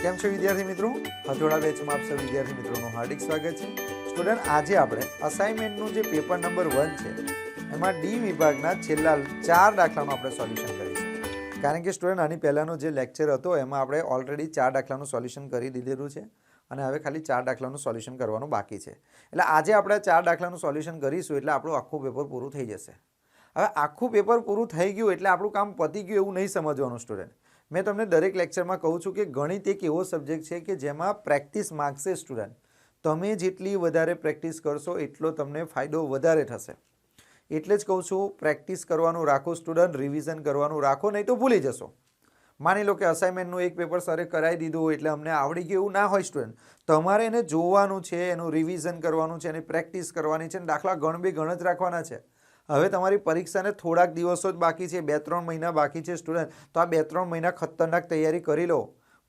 કેમ છો વિદ્યાર્થી મિત્રો? હથોડા બેચમાં આપ સૌ વિદ્યાર્થી મિત્રોનું હાર્દિક સ્વાગત છે. સ્ટુડન્ટ, આજે આપણે અસાઇનમેન્ટનું જે પેપર નંબર 1 છે એમાં ડી વિભાગના છેલ્લા 4 દાખલાનું આપણે સોલ્યુશન કરીશું. કારણ કે સ્ટુડન્ટ, આની પહેલાંનો જે લેક્ચર હતો એમાં આપણે ઓલરેડી 4 દાખલાનું સોલ્યુશન કરી દીધેલું છે અને હવે ખાલી 4 દાખલાનું સોલ્યુશન કરવાનું બાકી છે. એટલે આજે આપણે 4 દાખલાનું સોલ્યુશન કરીશું એટલે આપણું આખું પેપર પૂરું થઈ જશે. હવે આખું પેપર પૂરું થઈ ગયું એટલે આપણું કામ પતી ગયું એવું નહીં સમજવાનું સ્ટુડન્ટ. મેં તમને દરેક લેક્ચરમાં કહું છું કે ગણિત એક એવો સબ્જેક્ટ છે કે જેમાં પ્રેક્ટિસ માગશે સ્ટુડન્ટ. તમે જેટલી વધારે પ્રેક્ટિસ કરશો એટલો તમને ફાયદો વધારે થશે. એટલે જ કહું છું પ્રેક્ટિસ કરવાનું રાખો સ્ટુડન્ટ, રિવિઝન કરવાનું રાખો, નહીં તો ભૂલી જશો. માની લો કે અસાઇનમેન્ટનું એક પેપર સરે કરાવી દીધું એટલે અમને આવડી ગયું એવું ના હોય સ્ટુડન્ટ. તમારે એને જોવાનું છે, એનું રિવિઝન કરવાનું છે, એની પ્રેક્ટિસ કરવાની છે, દાખલા ગણ જ રાખવાના છે. હવે તમારી પરીક્ષાને થોડાક દિવસો જ બાકી છે, 2-3 મહિના બાકી છે સ્ટુડન્ટ. તો આ 2-3 મહિના ખતરનાક તૈયારી કરી લો.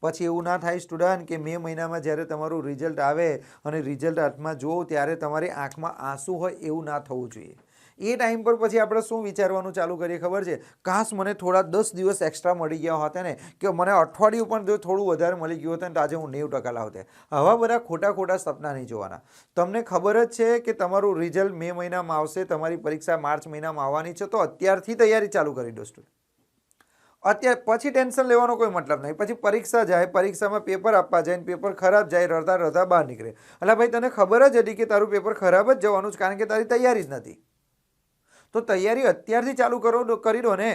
પછી એવું ના થાય સ્ટુડન્ટ કે મે મહિનામાં જ્યારે તમારું રિઝલ્ટ આવે અને રિઝલ્ટ હાથમાં જોવો ત્યારે તમારી આંખમાં આંસુ હોય એવું ના થવું જોઈએ. એ ટાઈમ પર પછી આપણે શું વિચારવાનું ચાલુ કરીએ ખબર છે? કાશ મને થોડા 10 દિવસ એક્સ્ટ્રા મળી ગયા હોત ને, કે મને અઠવાડિયું પણ જો થોડું વધારે મળી ગયું હોત ને તો આજે હું 90% લાવતે. આવા બધા ખોટા ખોટા સપના નહીં જોવાના. તમને ખબર જ છે કે તમારું રિઝલ્ટ મે મહિનામાં આવશે, તમારી પરીક્ષા માર્ચ મહિનામાં આવવાની છે, તો અત્યારથી તૈયારી ચાલુ કરી દો સ્ટુડન્ટ. અત્યારે પછી ટેન્શન લેવાનો કોઈ મતલબ નહીં. પછી પરીક્ષા જાય, પરીક્ષામાં પેપર આપવા જાય, પેપર ખરાબ જાય, રડતા રડતા બહાર નીકળે. એટલે ભાઈ તને ખબર જ હતી કે તારું પેપર ખરાબ જ જવાનું છે, કારણ કે તારી તૈયારી જ નથી. તો તૈયારી અત્યારથી ચાલુ કરી દો ને.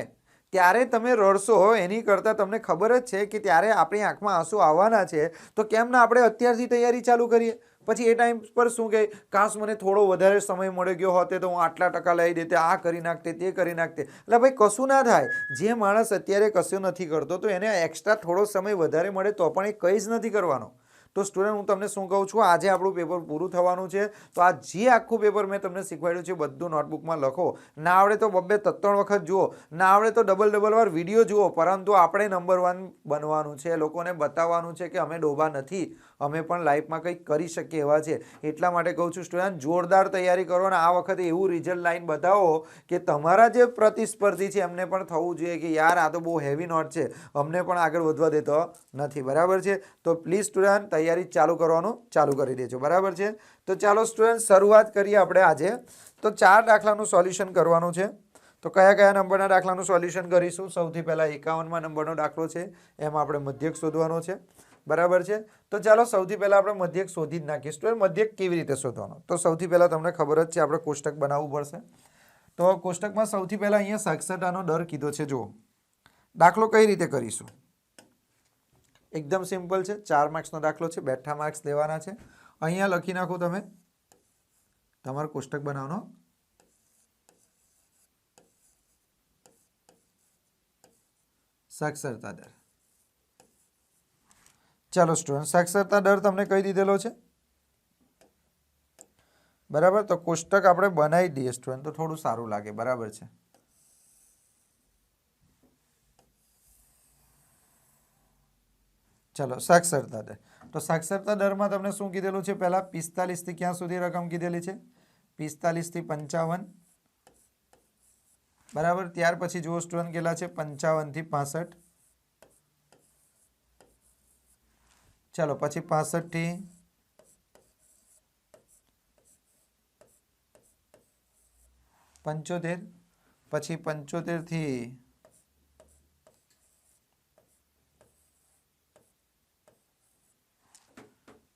ત્યારે તમે રડશો એની કરતાં તમને ખબર જ છે કે ત્યારે આપણી આંખમાં આંસુ આવવાના છે, તો કેમ ના આપણે અત્યારથી તૈયારી ચાલુ કરીએ? પછી એ ટાઈમ પર શું કહે, કાશ મને થોડો વધારે સમય મળી ગયો હોતે તો હું આટલા ટકા લઈ દેતે, આ કરી નાખતે, તે કરી નાખતે. એટલે ભાઈ કશું ના થાય. જે માણસ અત્યારે કશું નથી કરતો તો એને એક્સ્ટ્રા થોડો સમય વધારે મળે તો પણ એ કંઈ જ નથી કરવાનો. તો સ્ટુડન્ટ, હું તમને શું કહું છું, આજે આપણું પેપર પૂરું થવાનું છે. તો આ જે આખું પેપર મેં તમને શીખવાડ્યું છે બધું નોટબુકમાં લખો. ના આવડે તો 2-3 વખત જુઓ, ના આવડે તો ડબલ વાર વિડીયો જુઓ, પરંતુ આપણે નંબર 1 બનવાનું છે. લોકોને બતાવવાનું છે કે અમે ડોબા નથી, અમે પણ લાઈફમાં કંઈક કરી શકીએ એવા છે. એટલા માટે કહું છું સ્ટુડન્ટ, જોરદાર તૈયારી કરો અને આ વખતે એવું રિઝલ્ટ લાઈન બતાવો કે તમારા જે પ્રતિસ્પર્ધી છે એમને પણ થવું જોઈએ કે યાર આ તો બહુ હેવી નોટ છે, અમને પણ આગળ વધવા દેતો નથી. બરાબર છે? તો પ્લીઝ સ્ટુડન્ટ, તૈયારી ચાલુ કરવાનું ચાલુ કરી દેજો. બરાબર છે? તો ચાલો સ્ટુડન્ટ, શરૂઆત કરીએ આપણે આજે. તો 4 દાખલાનું સોલ્યુશન કરવાનું છે. તો કયા કયા નંબરના દાખલાનું સોલ્યુશન કરીશું? સૌથી પહેલાં 51મા નંબરનો દાખલો છે, એમાં આપણે મધ્યક શોધવાનો છે. બરાબર છે? તો ચાલો સૌથી પહેલાં આપણે મધ્યક શોધી જ નાખીએ. સ્ટુડન્ટ, મધ્યક કેવી રીતે શોધવાનો? તો સૌથી પહેલાં તમને ખબર જ છે આપણે કોષ્ટક બનાવવું પડશે. તો કોષ્ટકમાં સૌથી પહેલાં અહીંયા સાક્ષરતાનો દર કીધો છે. જુઓ, દાખલો કઈ રીતે કરીશું? એકદમ સિમ્પલ છે. 4 માર્ક્સનો દાખલો છે, બેઠા માર્ક્સ લેવાના છે. અહીંયા લખી નાખો તમે તમારું કોષ્ટક બનાવવાનો. સાક્ષરતા દર. ચાલો સ્ટુડન્ટ, સાક્ષરતા દર તમને કહી દીધેલો છે. બરાબર? તો કોષ્ટક આપણે બનાવી દઈએ સ્ટુડન્ટ તો થોડું સારું લાગે. બરાબર છે? ચલો, સાક્ષરતા દર. તો સાક્ષરતા દરમાં તમને શું કીધેલું છે? પહેલા 45 થી ક્યાં સુધી રકમ કીધેલી છે? 45 થી 55. બરાબર? ત્યાર પછી જુઓ સ્ટુડન્ટ કેટલા છે? 55 થી 65. ચાલો, પછી 65 થી 75, પછી 75 થી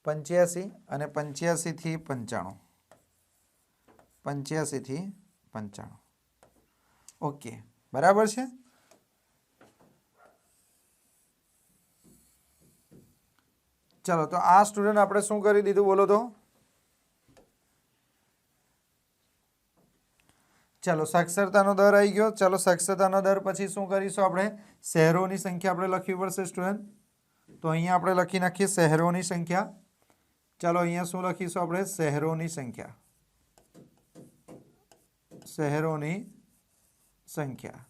85 અને 85 થી 95. 85 થી 95. ઓકે, બરાબર છે? ચાલો, તો આ સ્ટુડન્ટ આપણે શું કરી દીધું બોલો તો? ચાલો, સાક્ષરતાનો દર આવી ગયો. ચાલો, સાક્ષરતાનો દર પછી શું કરીશું આપણે? શહેરોની સંખ્યા આપણે લખવી પડશે સ્ટુડન્ટ. તો અહીંયા આપણે લખી નાખીએ શહેરોની સંખ્યા. ચાલો, અહીંયા શું લખીશું આપણે? શહેરોની સંખ્યા. શહેરોની સંખ્યા.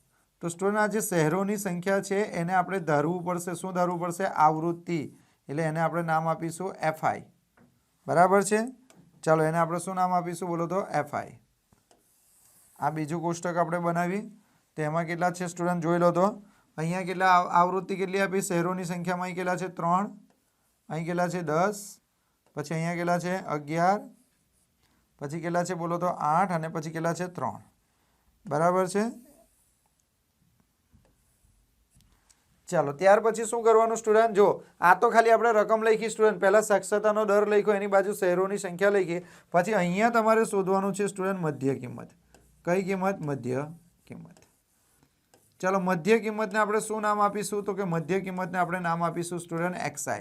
તો સ્ટુડન્ટ, આ જે શહેરોની સંખ્યા છે એને આપણે ધારવું પડશે. શું ધારવું પડશે? આવૃત્તિ. એટલે એને આપણે નામ આપીશું FI. બરાબર છે? ચાલો, એને આપણે શું નામ આપીશું બોલો તો? FI. આ બીજું કોષ્ટક આપણે બનાવી. તો એમાં કેટલા છે સ્ટુડન્ટ જોઈ લો તો. અહીંયા કેટલા આવૃત્તિ કેટલી આપી? શહેરોની સંખ્યામાં અહીં કેટલા છે? 3. અહીં કેટલા છે 10, પછી અહીંયા કેટલા છે 11, પછી કેટલા છે બોલો તો 8 અને પછી કેટલા છે 3. બરાબર છે. ચાલો ત્યાર પછી શું કરવાનું સ્ટુડન્ટ? જો આ તો ખાલી આપણે રકમ લખી સ્ટુડન્ટ, પહેલા સાક્ષરતાનો દર લખ્યો, એની બાજુ શહેરોની સંખ્યા લખી. પછી અહીંયા તમારે શોધવાનું છે સ્ટુડન્ટ મધ્ય કિંમત. કઈ કિંમત? મધ્ય કિંમત. ચાલો મધ્ય કિંમતને આપણે શું નામ આપીશું? તો કે મધ્ય કિંમતને આપણે નામ આપીશું સ્ટુડન્ટ xi.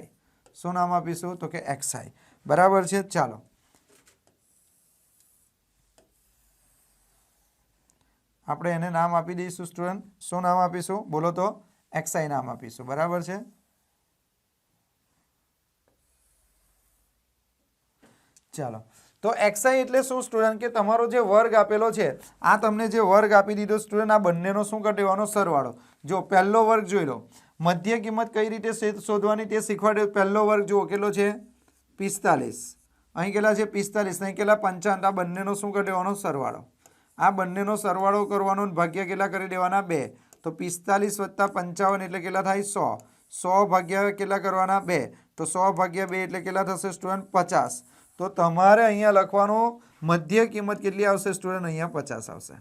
શું નામ આપીશું? તો કે xi. બરાબર છે. ચાલો આપણે એને નામ આપી દઈશું સ્ટુડન્ટ. શું નામ આપીશું બોલો તો? xi નામ આપીશું. બરાબર છે. ચાલો તો xi એટલે શું સ્ટુડન્ટ? કે તમારો જે વર્ગ આપેલો છે, આ તમને જે વર્ગ આપી દીધો સ્ટુડન્ટ, આ બંનેનો શું કરી દેવાનો? સરવાળો. જો પહેલો વર્ગ જોઈ લો, મધ્ય કિંમત કઈ રીતે શોધવાની તે શીખવાડ્યો. પહેલો વર્ગ જુઓ કેટલો છે? 45. અહીં કેટલા છે? 45. અહીં કેટલા? 55. આ બંનેનો શું કરી દેવાનો? સરવાળો. આ બંનેનો સરવાળો કરવાનો, ભાગ્યા કેટલા કરી દેવાના? 2. તો 45 + 55 એટલે કેટલા થાય? 100. 100 ભાગ્યા કેટલા કરવાના? 2. તો 100 ભાગ્યા 2 એટલે કેટલા થશે સ્ટુડન્ટ? 50. તો તમારે અહીંયા લખવાનું મધ્ય કિંમત કેટલી આવશે સ્ટુડન્ટ? અહીંયા 50 આવશે.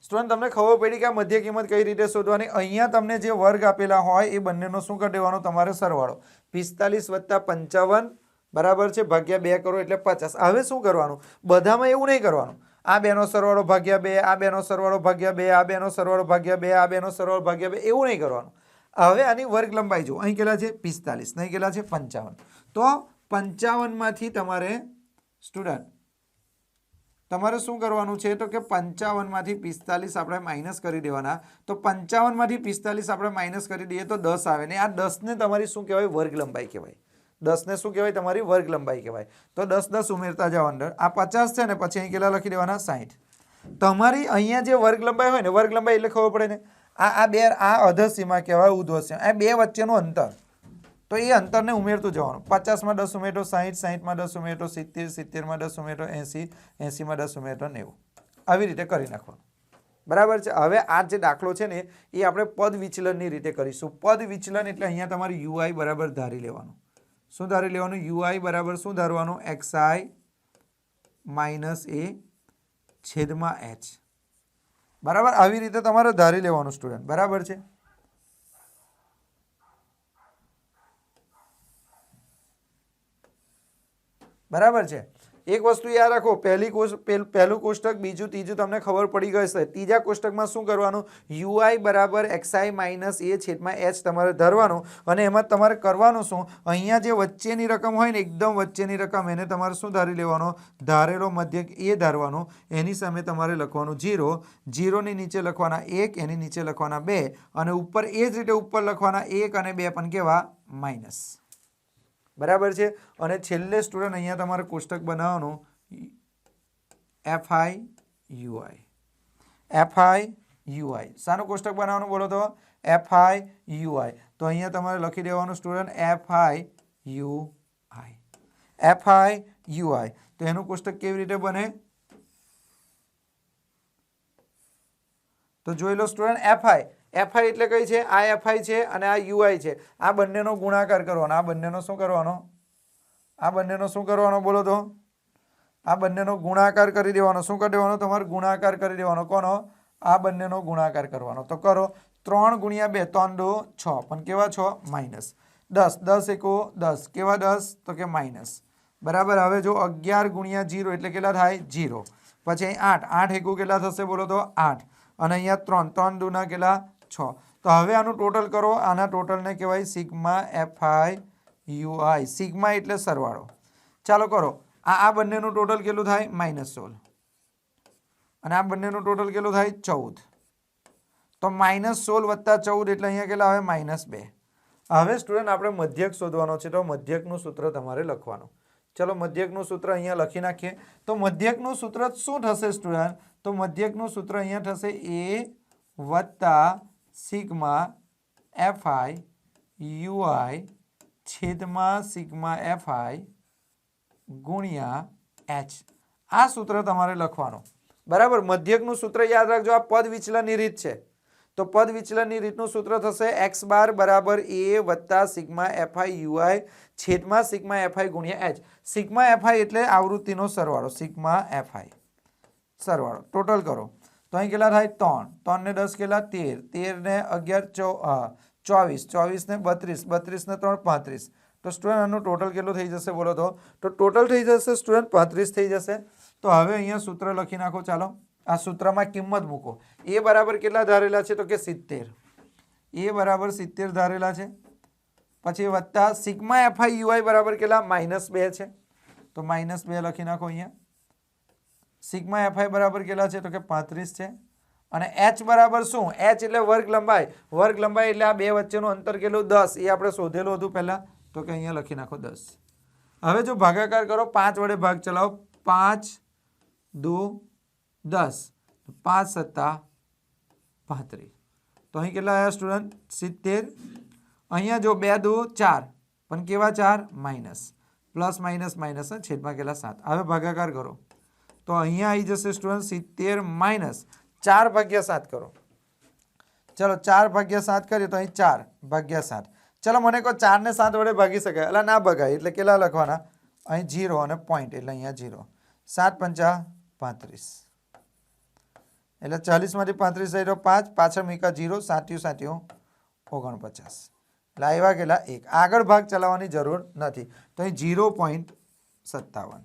સ્ટુડન્ટ તમને ખબર પડી કે આ મધ્ય કિંમત કઈ રીતે શોધવાની? અહીંયા તમને જે વર્ગ આપેલા હોય એ બંનેનો શું કરી દેવાનો? તમારે સરવાળો. 45 + 55 બરાબર છે, ભાગ્યા 2 કરો એટલે 50. હવે શું કરવાનું? બધામાં એવું નહીં કરવાનું. આ બેનો સરવાળો ભાગ્યા 2, આ બેનો સરવાળો ભાગ્યા 2, આ બેનો સરવાળો ભાગ્યા 2, આ બેનો સરવાળો ભાગ્યા 2, એવું નહીં કરવાનું. હવે આની વર્ગ લંબાઈ જુઓ. અહીં કેટલા છે? 45. અહીં કેટલા છે? 55. તો 55 માંથી તમારે સ્ટુડન્ટ તમારે શું કરવાનું છે? તો કે 55 માંથી 45 આપણે માઇનસ કરી દેવાના. તો 55 માંથી 45 આપણે માઇનસ કરી દઈએ તો 10 આવે ને આ 10 ને તમારી શું કહેવાય? વર્ગ લંબાઈ કહેવાય. 10 ને શું કહેવાય? તમારી વર્ગ લંબાઈ કહેવાય. તો 10 10 ઉમેરતા જાઓ અંદર. આ 50 છે ને, પછી અહીં કેટલા લખી દેવાના? 60. તમારી અહીંયા જે વર્ગ લંબાઈ હોય ને, વર્ગ લંબાઈ એટલે ખબર પડે ને, આ બે, આ અધસીમા કહેવાય, ઉધ્વસીમા. આ બે વચ્ચેનું અંતર. તો એ અંતરને ઉમેરતું જવાનું. 50 માં 10 ઉમેરો 60, 60 માં 10 ઉમેરો 70, 70 માં 10 ઉમેરો 80, 80 માં 10 ઉમેરો 90. આવી રીતે કરી નાખવાનું. બરાબર છે. હવે આ જે દાખલો છે ને એ આપણે પદ વિચલનની રીતે કરીશું. પદ વિચલન એટલે અહીંયા તમારે ui બરાબર ધારી લેવાનું. શું ધારી લેવાનું? ui બરાબર શું ધારવાનું? xi માઇનસ a છેદમાં h. બરાબર આવી રીતે તમારે ધારી લેવાનું સ્ટુડન્ટ. બરાબર છે. બરાબર છે. એક વસ્તુ યાદ રાખો, પહેલું કોષ્ટક, બીજું ત્રીજું તમને ખબર પડી ગઈ છે. ત્રીજા કોષ્ટકમાં શું કરવાનું? ui બરાબર xi માઇનસ a છેદમાં h તમારે ધરવાનું. અને એમાં તમારે કરવાનું શું? અહીંયા જે વચ્ચેની રકમ હોય ને, એકદમ વચ્ચેની રકમ, એને તમારે શું ધારી લેવાનો? ધારેલો મધ્યક એ ધારવાનો. એની સામે તમારે લખવાનું 0. 0 ની નીચે લખવાના 1, એની નીચે લખવાના 2, અને ઉપર એ જ રીતે ઉપર લખવાના 1 અને 2 પણ કેવા? માઇનસ. બરાબર છે. અને છેલ્લે સ્ટુડન્ટ અહીંયા તમારે કોષ્ટક બનાવવાનું FI UI. શાનું કોષ્ટક બનાવવાનું બોલો તો? FI UI. તો અહીંયા તમારે લખી દેવાનું સ્ટુડન્ટ FI UI. તો એનું કોષ્ટક કેવી રીતે બને? તો જોઈ લો સ્ટુડન્ટ. FI એટલે કઈ છે? આ FI છે અને આ UI છે. આ બંનેનો ગુણાકાર કરવાનો. આ બંનેનો શું કરવાનો? આ બંનેનો શું કરવાનો બોલો તો? આ બંનેનો ગુણાકાર કરી દેવાનો. શું કરી દેવાનો? તમારે ગુણાકાર કરી દેવાનો. કોનો? આ બંનેનો ગુણાકાર કરવાનો. તો કરો. 3 × 2 3 2 6. પણ કેવા 6? માઇનસ. 10 10 1 10. કેવા 10? તો કે માઇનસ. બરાબર. હવે જો 11 × 0 એટલે કેટલા થાય? 0. પછી અહીં 8 8 1 કેટલા થશે બોલો તો? 8. અને અહીંયા 3 3 2 ના કેટલા? 6. તો હવે આનું ટોટલ કરો. આના ટોટલને કહેવાય સિગ્મા FI UI. સિગ્મા એટલે સરવાળો. ચાલો કરો. આ બંનેનું ટોટલ કેટલું થાય? -16. અને આ બંનેનું ટોટલ કેટલું થાય? 14. તો -16 + 14 એટલે અહીંયા કેટલા આવે? -2. હવે સ્ટુડન્ટ આપણે મધ્યક શોધવાનો છે. તો મધ્યકનું સૂત્ર તમારે લખવાનું. ચલો મધ્યકનું સૂત્ર અહીંયા લખી નાખીએ. તો મધ્યકનું સૂત્ર શું થશે સ્ટુડન્ટ? તો મધ્યકનું સૂત્ર અહીંયા થશે a + સિગ્મા FI છેદમાં સિગ્મા FI ગુણ્યા h. આ સૂત્ર તમારે લખવાનું. બરાબર. મધ્યકનું સૂત્ર યાદ રાખજો. આ પદ વિચલનની રીત છે. તો પદ વિચલનની રીતનું સૂત્ર થશે x બાર બરાબર a વત્તા સિગ્મા fi ui છેદમાં સિગ્મા fi ગુણ્યા h. સિગ્મા fi એટલે આવૃત્તિનો સરવાળો, સિગ્મા fi સરવાળો ટોટલ કરો તો અહીં કેટલા થાય 3, 3 ને 10 કેટલા 13, 13 ને 11 24, 24 ને 32, 32 ને 3 35. તો સ્ટુડન્ટ આનું ટોટલ કેટલું થઈ જશે બોલો તો ટોટલ થઈ જશે સ્ટુડન્ટ 35 થઈ જશે. તો હવે અહીંયા સૂત્ર લખી નાખો. ચાલો આ સૂત્રમાં કિંમત મૂકો. એ બરાબર કેટલા ધારેલા છે તો કે 70, એ બરાબર 70 ધારેલા છે. પછી વત્તા સિગ્મા fi ui બરાબર કેટલા -2 છે તો -2 લખી નાખો અહીંયા. સિગ્મા fi બરાબર કેટલા છે તો કે 35 છે. અને h બરાબર શું, h એટલે વર્ગ લંબાઈ એટલે આ બે વચ્ચેનું અંતર કેટલું 10, એ આપણે શોધેલું હતું પહેલા, તો કે અહીંયા લખી નાખો 10. હવે જો ભાગાકાર કરો 5 વડે ભાગ ચલાવો, 5 2 10, 5 સત્તા 35. તો અહીં કેટલા આવ્યા સ્ટુડન્ટ 70. અહીંયા જો 2 2 4, પણ કેવા 4 માઇનસ, પ્લસ માઇનસ માઇનસ છેદમાં કેટલા 7. હવે ભાગાકાર કરો તો અહીંયા આવી જશે સ્ટુડન્ટ 70 માઇનસ 4/7 કરો. ચલો 4/7 કરીએ તો અહીં 4/7. ચલો મને કહો 4 ને 7 વડે ભાગી શકાય? એટલે ના ભગાય. એટલે કેટલા લખવાના? અહીં 0 અને પોઈન્ટ એટલે અહીંયા 0. 7 5 35 એટલે 40 માંથી 35 થઈ તો 5, પાછળ મીકા 0, 7 7 49. એટલે આવ્યા કેટલા 1. આગળ ભાગ ચલાવવાની જરૂર નથી. તો અહીં 0.57.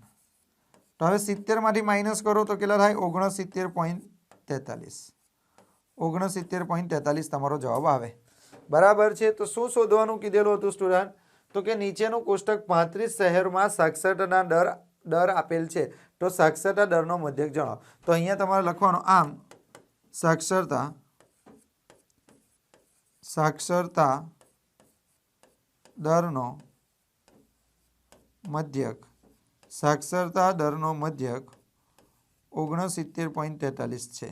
તો હવે 70 માંથી માઇનસ કરો તો કેટલા થાય 69.43. 69.43 તમારો જવાબ આવે. બરાબર છે. તો શું શોધવાનું કીધેલું હતું સ્ટુડન્ટ? તો કે નીચેનું કોષ્ટક 35 શહેરોમાં સાક્ષરતાના દર આપેલ છે, તો સાક્ષરતા દરનો મધ્યક જણાવો. તો અહીંયા તમારે લખવાનું આમ સાક્ષરતા દરનો મધ્યક 69.43 છે.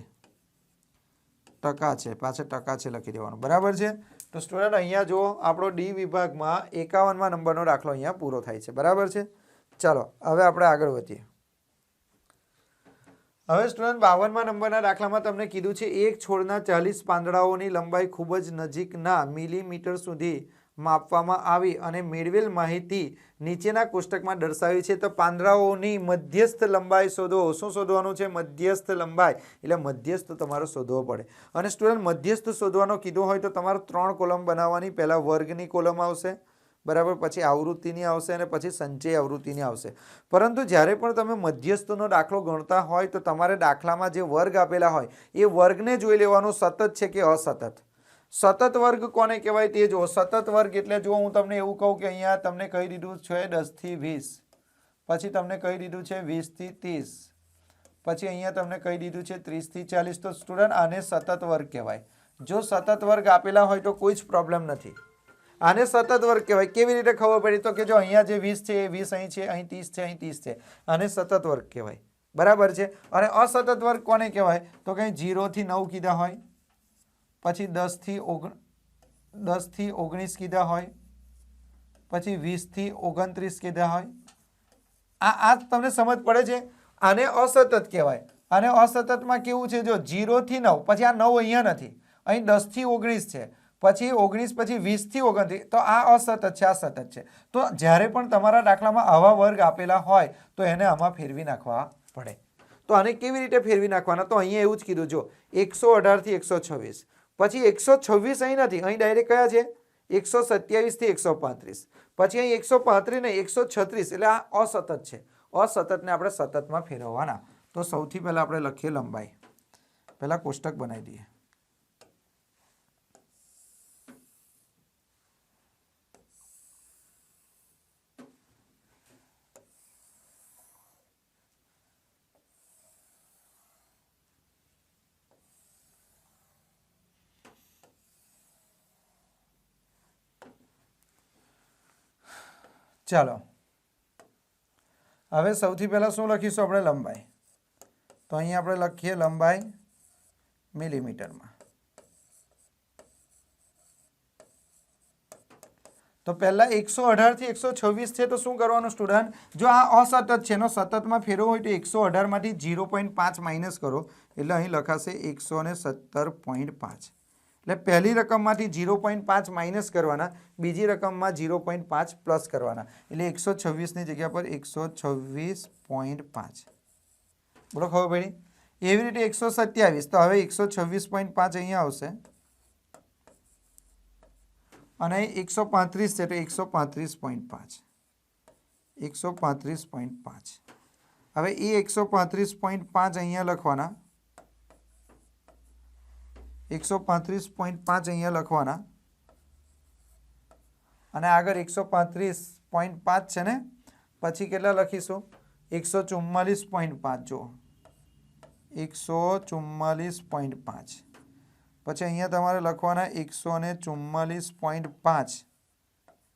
ટકા છે, પાછળ ટકા છે લખી દેવાનું. બરાબર છે. તો સ્ટુડન્ટ અહીંયા જુઓ આપણો ડી વિભાગમાં 51માં નંબરનો દાખલો અહીંયા પૂરો થાય છે. બરાબર છે. ચાલો હવે આપણે આગળ વધીએ. હવે સ્ટુડન્ટ 52માં નંબરના દાખલામાં તમને કીધું છે એક છોડના 40 પાંદડાઓની લંબાઈ ખૂબ જ નજીકના મિલીમીટર સુધી માપવામાં આવી અને મેળવેલ માહિતી નીચેના કોષ્ટકમાં દર્શાવી છે. તો પાંદડાઓની મધ્યસ્થ લંબાઈ શોધો. શું શોધવાનું છે? મધ્યસ્થ લંબાઈ. એટલે મધ્યસ્થ તમારે શોધવો પડે. અને સ્ટુડન્ટ મધ્યસ્થ શોધવાનો કીધો હોય તો તમારે 3 કોલમ બનાવવાની. પહેલા વર્ગની કોલમ આવશે, બરાબર, પછી આવૃત્તિની આવશે અને પછી સંચય આવૃત્તિની આવશે. પરંતુ જ્યારે પણ તમે મધ્યસ્થનો દાખલો ગણતા હોય તો તમારે દાખલામાં જે વર્ગ આપેલા હોય એ વર્ગને જોઈ લેવાનું સતત છે કે અસતત. સતત વર્ગ કોને કહેવાય તે જુઓ. સતત વર્ગ એટલે જો હું તમને એવું કહું કે અહીંયા તમને કહી દીધું છે 10 થી 20, પછી તમને કહી દીધું છે 20 થી 30, પછી અહીંયા તમને કહી દીધું છે 30 થી 40, તો સ્ટુડન્ટ આને સતત વર્ગ કહેવાય. જો સતત વર્ગ આપેલા હોય તો કોઈ જ પ્રોબ્લેમ નથી. આને સતત વર્ગ કહેવાય. કેવી રીતે ખબર પડી? તો કે જો અહીંયા જે 20 છે એ 20 અહીં છે, અહીં 30 છે, અહીં 30 છે. આને સતત વર્ગ કહેવાય. બરાબર છે. અને અસતત વર્ગ કોને કહેવાય? તો કંઈ 0 થી 9 કીધા હોય, પછી 10 થી 19 કીધા હોય, પછી 20 થી 29 કીધા હોય. આ તમને સમજ પડે છે? આને અસતત કહેવાય. અને અસતતમાં કેવું છે? જો 0 થી 9, પછી આ 9 અહીંયા નથી, અહીં 10 થી 19 છે, પછી 19, પછી 20 થી 29, તો આ અસતત છે, આ સતત છે. તો જ્યારે પણ તમારા દાખલામાં આવા વર્ગ આપેલા હોય તો એને આમાં ફેરવી નાખવા પડે. તો આને કેવી રીતે ફેરવી નાખવાના? તો અહીંયા એવું જ કીધું. જો 118 થી 126, પછી 126 અહીં નથી, અહીં ડાયરેક્ટ કયા છે? 127 થી 135, પછી અહીં 135 ને 136, એટલે આ અસતત છે. અસતતને આપણે સતતમાં ફેરવવાના. તો સૌથી પહેલા આપણે લખીએ લંબાઈ. પહેલા કોષ્ટક બનાવી દઈએ. ચાલો હવે સૌથી પહેલા શું લખીશું આપણે? લંબાઈ. તો અહીં આપણે લખીએ લંબાઈ મિલીમીટરમાં. તો પહેલા 118 થી 126 છે, તો શું કરવાનું સ્ટુડન્ટ? જો આ અસતત છે એનો સતતમાં ફેરવો હોય તો 118 માંથી 0.5 માઇનસ કરો એટલે અહીં લખાશે 117.5. એટલે પહેલી રકમમાંથી 0.5 માઇનસ કરવાના, બીજી રકમમાં 0.5 પ્લસ કરવાના, એટલે 126ની જગ્યા પર 126.5. બોલો ખબર પડી? એવી રીતે 127, તો હવે 126.5 અહીંયા આવશે અને 135 છે તો 135.5. 135.5. હવે એ 135.5 અહીંયા લખવાના, 135.5 અહીંયા લખવાના અને આગળ 135.5 છે ને, પછી કેટલા લખીશું? 144.5. જો 144.5 પછી અહીંયા તમારે લખવાના 144.5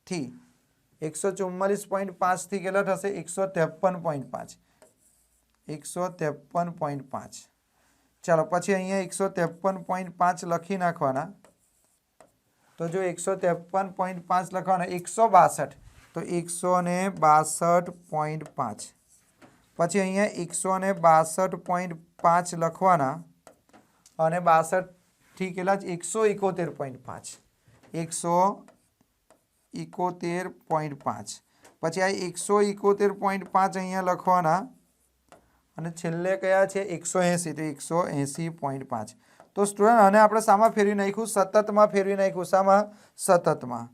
થી 144.5 થી કેટલા થશે? 153.5. 153.5. ચાલો પછી અહીંયા 153.5 લખી નાખવાના. તો જો 153.5 લખવાના, 162 તો 162.5. પછી અહીંયા 162.5 લખવાના અને 62 થી કેટલા? 171.5. 171.5. પછી આ 171.5 અહીંયા લખવાના અને છેલ્લે કયા છે? 180, તો 180.5. તો સ્ટુડન્ટ આને આપણે શામાં ફેરવી નાખ્યું? સતતમાં ફેરવી નાખ્યું. શામાં? સતતમાં.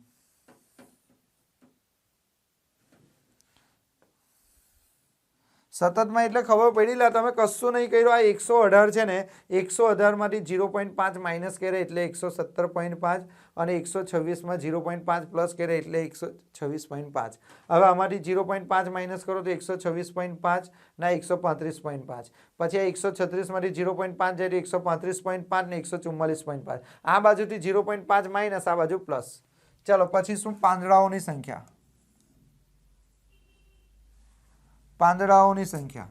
સતતમાં એટલે ખબર પડી લા, તમે કશું નહીં કર્યું. આ 118 છે ને, 118 માંથી 0.5 માઇનસ કરે એટલે 117.5 અને 126માં 0.5 પ્લસ કરે એટલે 126.5. હવે આમાંથી 0.5 માઇનસ કરો તો 126.5 ના 135.5. પછી આ 136 માંથી 0.5 જાય તો 135.5 ને 144.5. આ બાજુથી 0.5 માઇનસ, આ બાજુ પ્લસ. ચલો પછી શું? પાંદડાઓની સંખ્યા. પાંદડાઓની સંખ્યા.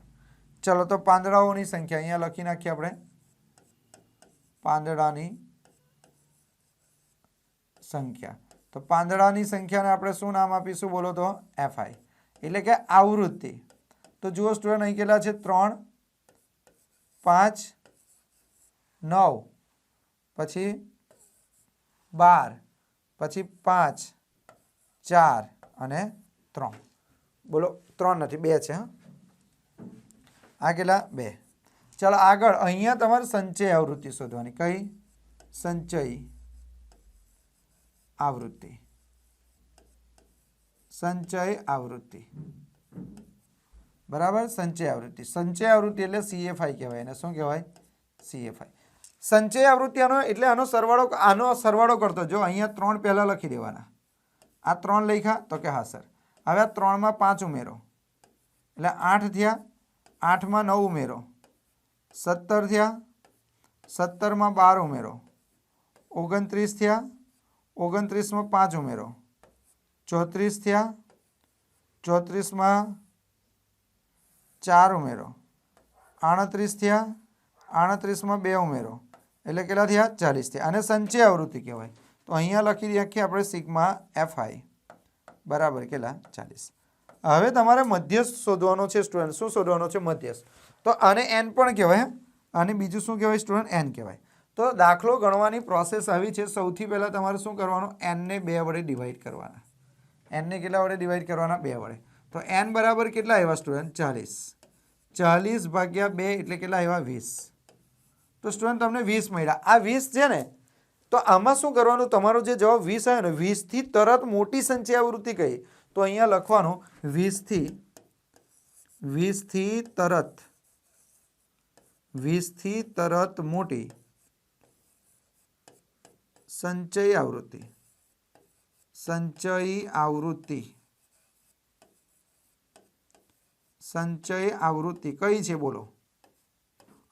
ચલો તો પાંદડાઓની સંખ્યા અહીંયા લખી નાખીએ આપણે. પાંદડાની સંખ્યા. તો પાંદડાની સંખ્યાને આપણે શું નામ આપીશું? બોલો તો FI, એટલે કે આવૃત્તિ. તો જુઓ સ્ટુડન્ટ અહીં કેટલા છે? 3, 5, 9, પછી 12, પછી 5, 4 અને 3. બોલો 3 નથી, 2 છે. આ કેટલા? 2. ચાલો આગળ અહીંયા તમારે સંચય આવૃત્તિ શોધવાની. કઈ? સંચય આવૃત્તિ. સંચય આવૃત્તિ. બરાબર? સંચય આવૃત્તિ. સંચય આવૃત્તિ એટલે CFI કહેવાય. એને શું કહેવાય? CFI. સંચય આવૃત્તિ એટલે આનો સરવાળો કરતો. જો અહીંયા 3 પહેલા લખી દેવાના. આ 3 લખ્યા તો કે હા સર. હવે 3માં 5 ઉમેરો એટલે 8 થયા. 8માં 9 ઉમેરો 17 થયા. 17માં 12 ઉમેરો 29 થયા. 29માં 5 ઉમેરો 34 થયા. 34માં 4 ઉમેરો 38 થયા. 38માં 2 ઉમેરો એટલે કેટલા થયા? 40 થયા. અને સંચય આવૃત્તિ કહેવાય. તો અહીંયા લખી રાખીએ આપણે સિગ્મા FI બરાબર કેટલા? 40. હવે તમારે મધ્યસ્થ શોધવાનો છે સ્ટુડન્ટ. શું શોધવાનો છે? મધ્યસ્થ. તો આને n પણ કહેવાય. અને બીજું શું કહેવાય સ્ટુડન્ટ? n કહેવાય. તો દાખલો ગણવાની પ્રોસેસ આવી છે. સૌથી પહેલાં તમારે શું કરવાનું? n ને 2 વડે ડિવાઈડ કરવાના. n ને કેટલા વડે ડિવાઈડ કરવાના? 2 વડે. તો n બરાબર કેટલા આવ્યા સ્ટુડન્ટ? 40. 40 ભાગ્યા 2 એટલે કેટલા આવ્યા? 20. તો સ્ટુડન્ટ તમને 20 મળ્યા. આ 20 છે ને, તો આમાં શું કરવાનું? તમારો જે જવાબ 20 આવ્યો ને, 20 થી તરત મોટી સંચય આવૃત્તિ કઈ? તો અહીંયા લખવાનું 20 થી તરત મોટી સંચય આવૃત્તિ. સંચય આવૃત્તિ. સંચય આવૃત્તિ કઈ છે? બોલો.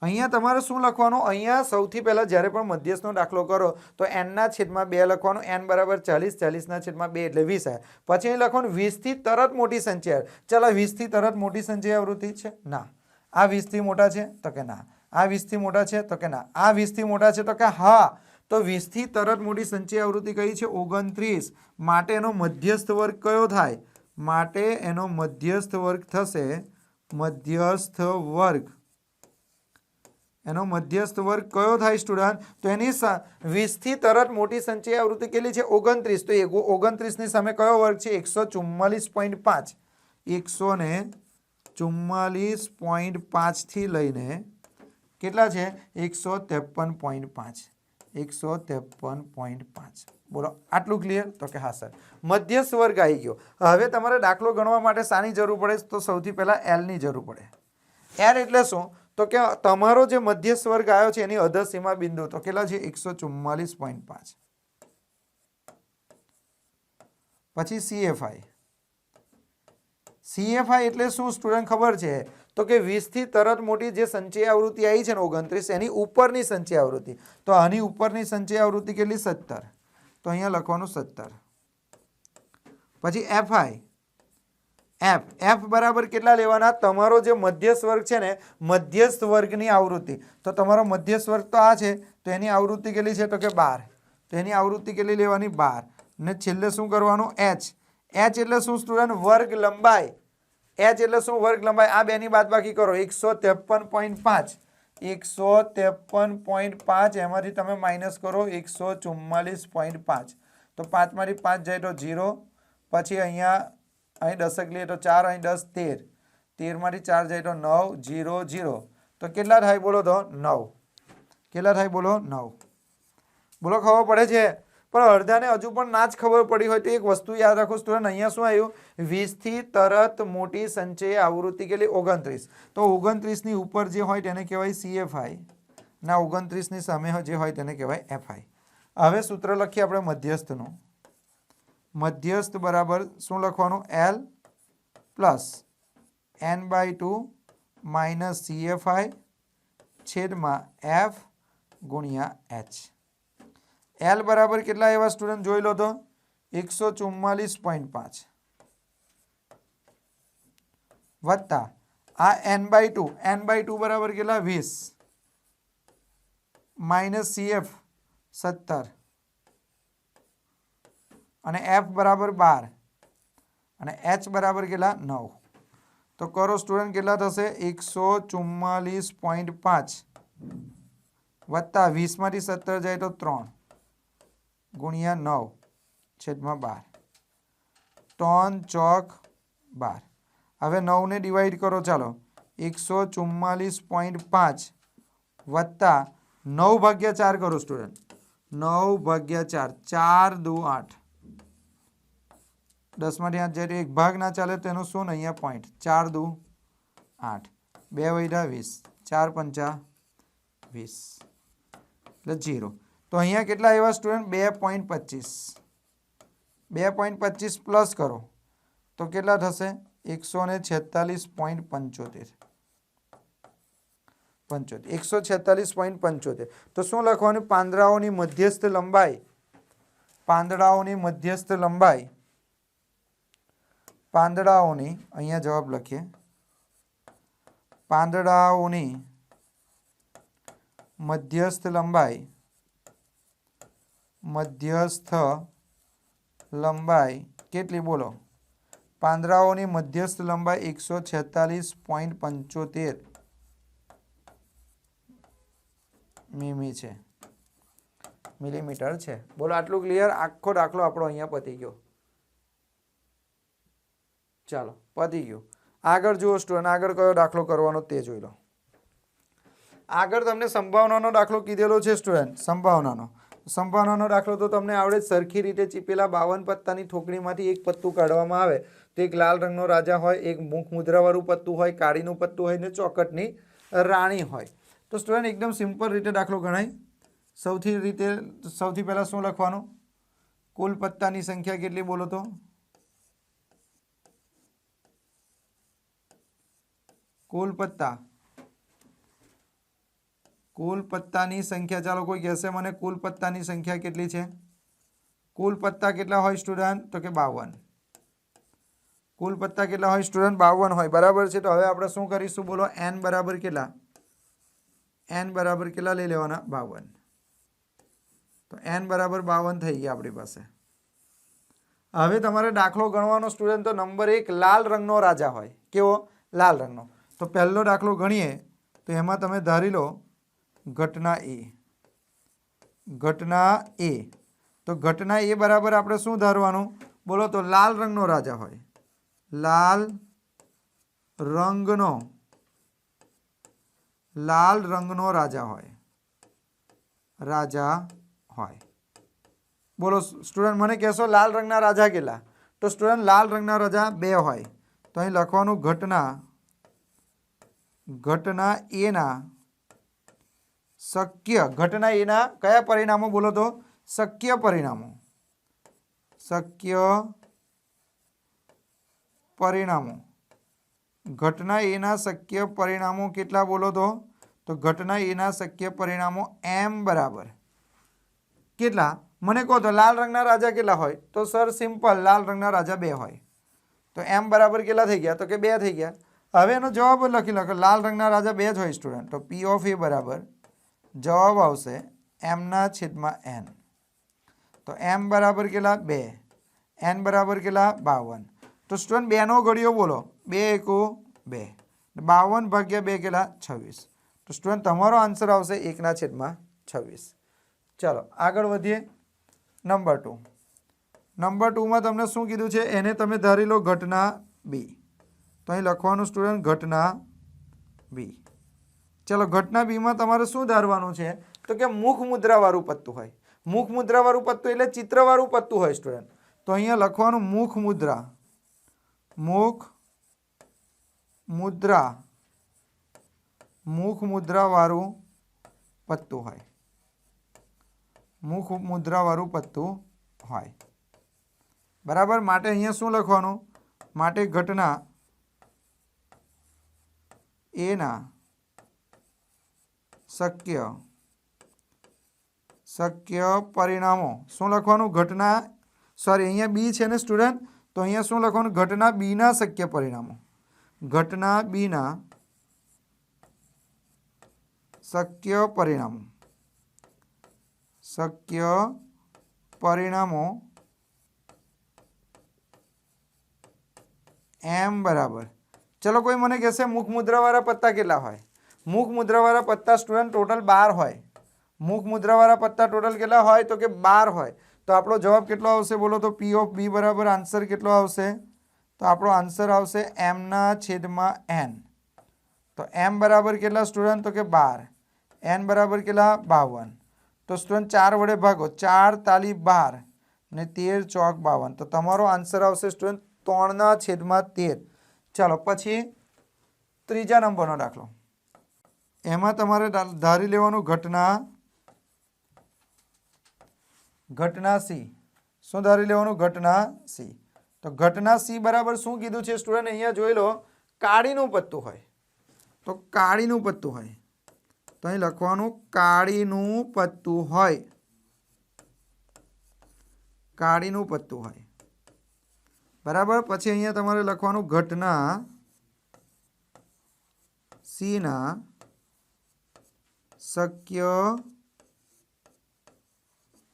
અહીંયા તમારે શું લખવાનું? અહીંયા સૌથી પહેલાં જ્યારે પણ મધ્યસ્થનો દાખલો કરો તો n/2 લખવાનું. n બરાબર 40, 40/2 એટલે 20 આવે. પછી અહીં લખવાનું 20 થી તરત મોટી સંચય. ચાલો 20 થી તરત મોટી સંચય આવૃત્તિ છે? ના. આ 20 થી મોટા છે? તો કે ના. આ 20 થી મોટા છે? તો કે ના. આ 20 થી મોટા છે? તો કે હા. તો 20 થી તરત મોટી સંચય આવૃત્તિ કઈ છે? 29. માટે એનો મધ્યસ્થ વર્ગ કયો થાય? માટે એનો મધ્યસ્થ વર્ગ થશે મધ્યસ્થ વર્ગ એનો મધ્યસ્થ વર્ગ કયો થાય સ્ટુડન્ટ? તો એની 20 થી તરત મોટી સંચય આવૃત્તિ કેટલી છે? 29. તો 29 ની સામે કયો વર્ગ છે? 144.5. 144.5 થી લઈને કેટલા છે? 153.5. 153.5. બોલો આટલું ક્લિયર? તો કે હા સર. મધ્યસ્થ વર્ગ આવી ગયો. હવે તમારે દાખલો ગણવા માટે શાની જરૂર પડે? તો સૌથી પહેલા એલ ની જરૂર પડે. એલ એટલે શું? તો કે તમારો જે મધ્યસ્થ વર્ગ આવ્યો છે એની અધર સીમા બિંદુ તો કેટલા છે? 144.5. પછી સીએફઆઈ. સીએફઆઈ એટલે શું સ્ટુડન્ટ ખબર છે? તો કે 20 થી તરત મોટી જે સંચય આવૃત્તિ આવી છે ને 29 એની ઉપરની સંચય આવૃત્તિ. તો આની ઉપરની સંચય આવૃત્તિ કેટલી? 17. તો અહીંયા લખવાનું 17. પછી એફઆઈ. એફ બરાબર કેટલા લેવાના? તમારો જે મધ્યસ્થ વર્ગ છે ને મધ્યસ્થ વર્ગની આવૃત્તિ. તો તમારો મધ્યસ્થ વર્ગ તો આ છે તો એની આવૃત્તિ કેટલી છે? તો કે 12. તો એની આવૃત્તિ કેટલી લેવાની? 12. ને છેલ્લે શું કરવાનું? એચ. એચ એટલે શું સ્ટુડન્ટ? વર્ગ લંબાઈ. એચ એટલે શું? વર્ગ લંબાઈ. આ બેની બાદબાકી કરો. 153.5. 153.5 એમાંથી તમે માઇનસ કરો 144.5. તો 5 માંથી 5 જાય તો 0. પછી અહીંયા અહીં દશક લઈએ તો 4, અહીં 10, 13. 13 માંથી 4 જાય તો 9, 0, 0. તો કેટલા થાય બોલો? તો 9. કેટલા થાય બોલો? 9. બોલો ખબર પડે છે? પણ અડધાને હજુ પણ ના જ ખબર પડી હોય તો એક વસ્તુ યાદ રાખો સ્ટુડન્ટ, અહીંયા શું આવ્યું? 20 થી તરત મોટી સંચય આવૃત્તિ કેટલી? 29. તો 29 ની ઉપર જે હોય તેને કહેવાય સીએફઆઈ. ના 29 ની સામે જે હોય તેને કહેવાય એફઆઈ. હવે સૂત્ર લખીએ આપણે મધ્યસ્થનું. મધ્યસ્થ બરાબર શું લખવાનું? L plus n/2 minus CFI છેદમાં એફ ગુણ્યા એચ. એલ બરાબર કેટલા એવા સ્ટુડન્ટ જોઈ લો તો? 144.5 વત્તા આ n/2. n/2 બરાબર કેટલા? 20 માઇનસ સીએફ 17 અને એફ બરાબર 12 અને એચ બરાબર કેટલા? 9. તો કરો સ્ટુડન્ટ કેટલા થશે? 144.5 વત્તા 20 માંથી 17 જાય તો 3 ગુણ્યા 9 છેદમાં 12. 3 ચોક 12. હવે 9 ને ડિવાઈડ કરો. ચાલો 144.5 વત્તા 9 ભાગ્યા 4 કરો સ્ટુડન્ટ. 9 ભાગ્યા 4. 4 દુ 8. 10 માંથી 8 જાય તો એક ભાગ ના ચાલે તો એનું શું? અહીંયા પોઈન્ટ. 4 દુ 8. 2 વૈધા 20. 4 પંચા 20 એટલે 0. તો અહીંયા કેટલા એવા સ્ટુડન્ટ? 2.25. 2.25 પ્લસ કરો તો કેટલા થશે? 146.75. 146.75. તો શું લખવાનું? પાંદડાઓની મધ્યસ્થ લંબાઈ. પાંદડાઓની મધ્યસ્થ લંબાઈ. પાંદડાઓની અહીંયા જવાબ લખીએ. પાંદડાઓની મધ્યસ્થ લંબાઈ. મધ્યસ્થ લંબાઈ કેટલી બોલો? પાંદડાઓની મધ્યસ્થ લંબાઈ 146.75 મીમી છે. મિલીમીટર છે. બોલો આટલું ક્લિયર? આખો દાખલો આપણો અહીંયા પતી ગયો. ચાલો પતી ગયું. આગળ જુઓ સ્ટુડન્ટ, આગળ કયો દાખલો કરવાનો તે જોઈ લો. આગળ તમને સંભાવનાનો દાખલો કીધેલો છે સ્ટુડન્ટ. સંભાવનાનો દાખલો તો તમને આવડે. સરખી રીતે ચીપેલા 52 પત્તાની ઠોકરીમાંથી એક પત્તું કાઢવામાં આવે તો એક લાલ રંગનો રાજા હોય, એક મુખ મુદ્રાવાળું પત્તું હોય, કાળીનું પત્તું હોય ને ચોકટની રાણી હોય. તો સ્ટુડન્ટ એકદમ સિમ્પલ રીતે દાખલો ગણાય. સૌથી પહેલા શું લખવાનું? કુલ પત્તાની સંખ્યા કેટલી બોલો તો? કુલ પત્તાની સંખ્યા. ચાલો કોઈ કહેશે મને કુલ પત્તાની સંખ્યા કેટલી છે? કુલ પત્તા કેટલા હોય સ્ટુડન્ટ? તો કે 52. કુલ પત્તા કેટલા હોય સ્ટુડન્ટ? 52 હોય. બરાબર છે. તો હવે આપણે શું કરીશું બોલો? n બરાબર કેટલા? n બરાબર કેટલા લઈ લેવાના? 52. તો n બરાબર 52 થઈ ગયા આપણી પાસે. હવે તમારે દાખલો ગણવાનો સ્ટુડન્ટ તો નંબર 1 લાલ રંગનો રાજા હોય. કેવો? લાલ રંગનો. તો પહેલો દાખલો ગણીએ તો એમાં તમે ધારી લો ઘટના એ, ઘટના એ, તો ઘટના એ બરાબર આપણે શું ધારવાનું બોલો તો લાલ રંગનો રાજા હોય, લાલ રંગનો, લાલ રંગનો રાજા હોય, રાજા હોય. બોલો સ્ટુડન્ટ મને કહેશો લાલ રંગના રાજા કેટલા? તો સ્ટુડન્ટ લાલ રંગના રાજા 2 હોય. તો અહીં લખવાનું ઘટના, ઘટના એના શક્ય, ઘટના એના કયા પરિણામો બોલો તો શક્ય પરિણામો, શક્ય પરિણામો, ઘટના એના શક્ય પરિણામો કેટલા બોલો તો ઘટના એના શક્ય પરિણામો m બરાબર કેટલા મને કહો તો લાલ રંગના રાજા કેટલા હોય? તો સર સિમ્પલ લાલ રંગના રાજા 2 હોય. તો m બરાબર કેટલા થઈ ગયા? તો કે 2 થઈ ગયા. હવે એનો જવાબ લખી લખો, લાલ રંગના રાજા 2 જ હોય સ્ટુડન્ટ. તો p ઓફ a બરાબર જવાબ આવશે m/n. તો m બરાબર કેટલા? 2, n બરાબર કેટલા? 52. તો સ્ટુડન્ટ 2 નો ઘડિયો બોલો, 2 એકુ 2, 52 ભાગ્યા 2 કેટલા? 26. તો સ્ટુડન્ટ તમારો આન્સર આવશે 1/26. ચાલો આગળ વધીએ. નંબર 2. નંબર 2માં તમને શું કીધું છે? એને તમે ધારી લો ઘટના બી. તો અહીં લખવાનું સ્ટુડન્ટ ઘટના બી. ચલો ઘટના બીમાં તમારે શું ધારવાનું છે? તો કે મુખ મુદ્રાવાળું પત્તું હોય. મુખ મુદ્રાવાળું પત્તું એટલે ચિત્રવાળું પત્તું હોય સ્ટુડન્ટ. તો અહીંયા લખવાનું મુખ મુદ્રા, મુખ મુદ્રા, મુખ મુદ્રાવાળું પત્તું હોય, મુખ મુદ્રાવાળું પત્તું હોય. બરાબર. માટે અહીંયા શું લખવાનું? માટે ઘટના એના શક્ય પરિણામો શું લખવાનું? ઘટના સોરી અહીંયા બી છે ને સ્ટુડન્ટ, તો અહીંયા શું લખવાનું? ઘટના બીના શક્ય પરિણામો, ઘટના બીના શક્ય પરિણામો, શક્ય પરિણામો m બરાબર. ચલો કોઈ મને કહેશે મુખ મુદ્રાવાળા પત્તા કેટલા હોય? મુખ મુદ્રાવાળા પત્તા સ્ટુડન્ટ ટોટલ 12 હોય. મુખ મુદ્રાવાળા પત્તા ટોટલ કેટલા હોય? તો કે 12 હોય. તો આપણો જવાબ કેટલો આવશે બોલો તો p ઓફ b બરાબર આન્સર કેટલો આવશે? તો આપણો આન્સર આવશે m/n. તો m બરાબર કેટલા સ્ટુડન્ટ? તો કે 12, n બરાબર કેટલા? 52. તો સ્ટુડન્ટ 4 વડે ભાગો, 4 તાલી 12 ને 13 ચોક 52. તો તમારો આન્સર આવશે સ્ટુડન્ટ 3/13. ચાલો પછી ત્રીજા નંબરનો દાખલો. એમાં તમારે ધારી લેવાનું ઘટના સી. શું ધારી લેવાનું? ઘટના સી. તો ઘટના સી બરાબર શું કીધું છે સ્ટુડન્ટ? અહીંયા જોઈ લો કાળીનું પત્તું હોય. તો કાળીનું પત્તું હોય. તો અહીં લખવાનું કાળીનું પત્તું હોય, કાળીનું પત્તું હોય. બરાબર. પછી અહીંયા તમારે લખવાનું ઘટના સીના શક્ય